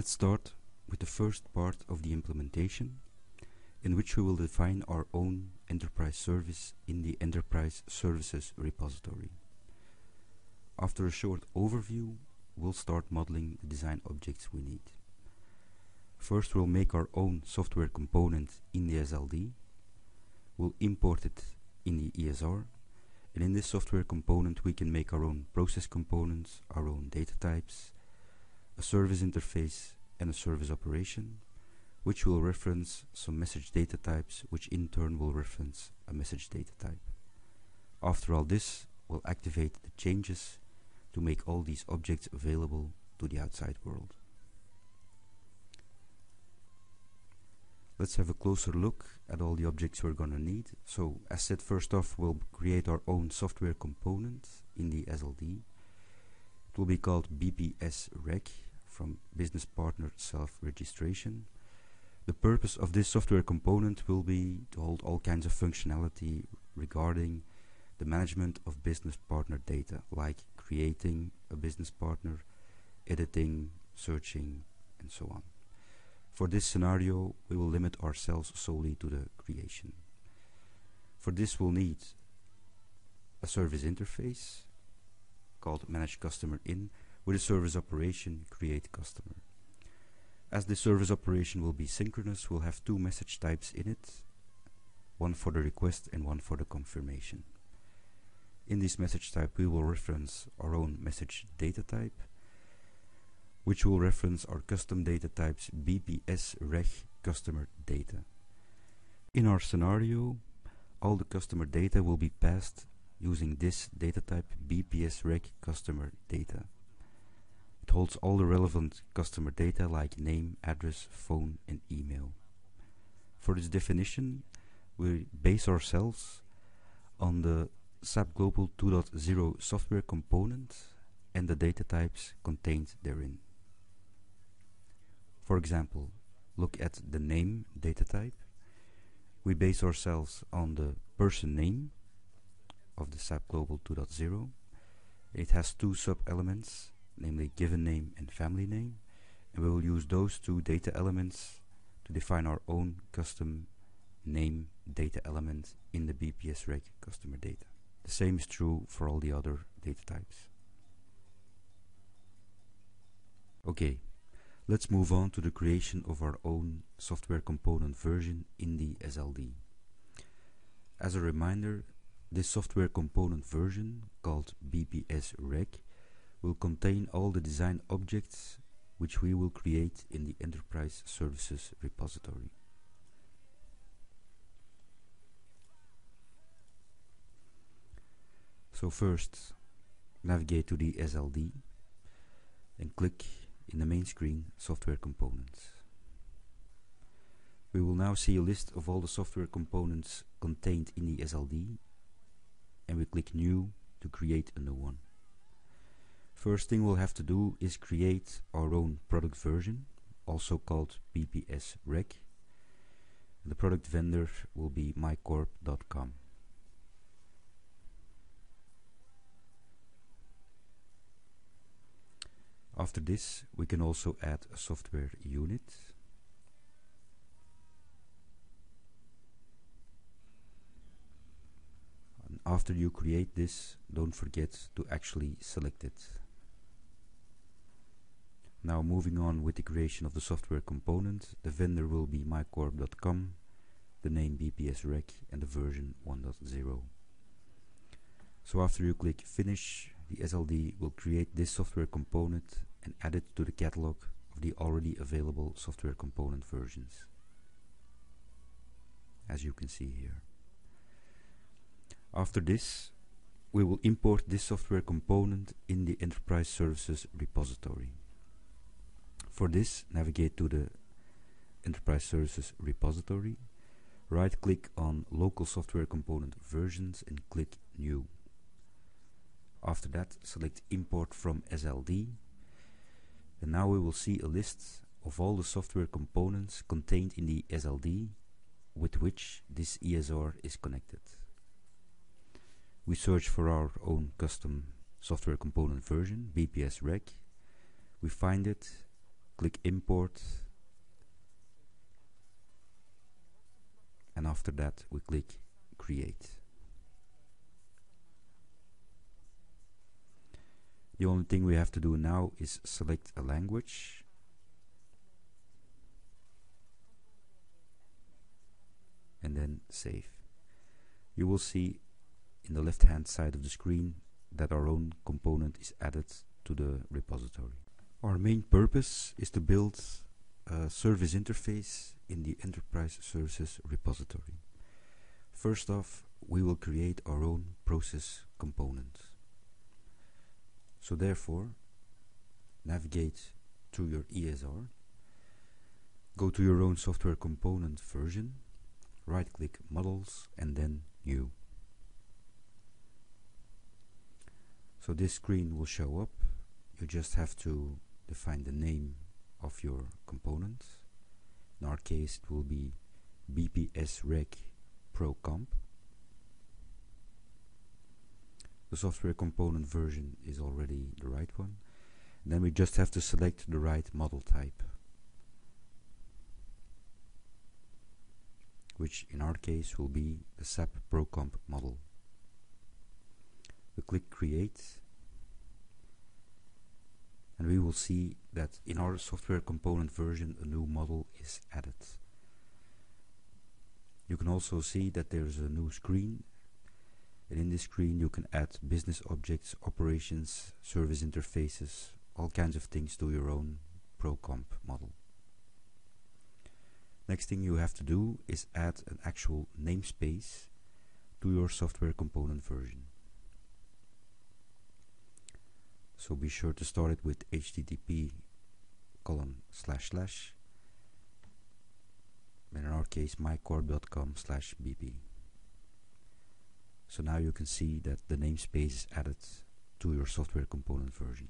Let's start with the first part of the implementation, in which we will define our own enterprise service in the Enterprise Services repository. After a short overview, we'll start modeling the design objects we need. First, we'll make our own software component in the SLD. We'll import it in the ESR, and in this software component we can make our own process components, our own data types, a service interface and a service operation, which will reference some message data types, which in turn will reference a message data type. After all this, we'll activate the changes to make all these objects available to the outside world. Let's have a closer look at all the objects we're gonna need. So, as said, first off, we'll create our own software component in the SLD. It will be called BPS Rec, from Business Partner Self-Registration. The purpose of this software component will be to hold all kinds of functionality regarding the management of business partner data, like creating a business partner, editing, searching, and so on. For this scenario, we will limit ourselves solely to the creation. For this, we'll need a service interface called Manage Customer In, with a service operation Create Customer. As the service operation will be synchronous, we'll have two message types in it, one for the request and one for the confirmation. In this message type, we will reference our own message data type, which will reference our custom data types BPS Rec customer data. In our scenario, all the customer data will be passed using this data type BPS Rec customer data. It holds all the relevant customer data like name, address, phone and email. For this definition, we base ourselves on the SAP Global 2.0 software component and the data types contained therein. For example, look at the name data type. We base ourselves on the person name of the SAP Global 2.0. It has two sub-elements, namely given name and family name, and we will use those two data elements to define our own custom name data element in the BPS Rec customer data. The same is true for all the other data types. Okay, let's move on to the creation of our own software component version in the SLD. As a reminder, this software component version, called BPS Rec, will contain all the design objects which we will create in the Enterprise Services repository. So first, navigate to the SLD and click in the main screen Software Components. We will now see a list of all the software components contained in the SLD, and we click New to create a new one. First thing we'll have to do is create our own product version, also called BPS Rec. The product vendor will be mycorp.com. After this, we can also add a software unit. And after you create this, don't forget to actually select it. Now moving on with the creation of the software component, the vendor will be mycorp.com, the name BPS Rec and the version 1.0. So after you click Finish, the SLD will create this software component and add it to the catalog of the already available software component versions, as you can see here. After this, we will import this software component in the Enterprise Services repository. For this, navigate to the Enterprise Services repository, right-click on Local Software Component Versions and click New. After that, select Import from SLD, and now we will see a list of all the software components contained in the SLD with which this ESR is connected. We search for our own custom software component version, BPS Rec. We find it, click import, and after that we click create. The only thing we have to do now is select a language, and then save. You will see in the left hand side of the screen that our own component is added to the repository. Our main purpose is to build a service interface in the Enterprise Services repository. First off, we will create our own process component. So therefore, navigate to your ESR, go to your own software component version, right click models and then new. So this screen will show up. You just have to define the name of your component. In our case it will be BPS Reg Pro Comp. The software component version is already the right one. And then we just have to select the right model type, which in our case will be the SAP Pro Comp model. We click create, and we will see that in our software component version a new model is added. You can also see that there is a new screen, and in this screen you can add business objects, operations, service interfaces, all kinds of things to your own ProComp model. Next thing you have to do is add an actual namespace to your software component version. So be sure to start it with http:// and in our case mycorp.com/bp. So now you can see that the namespace is added to your software component version.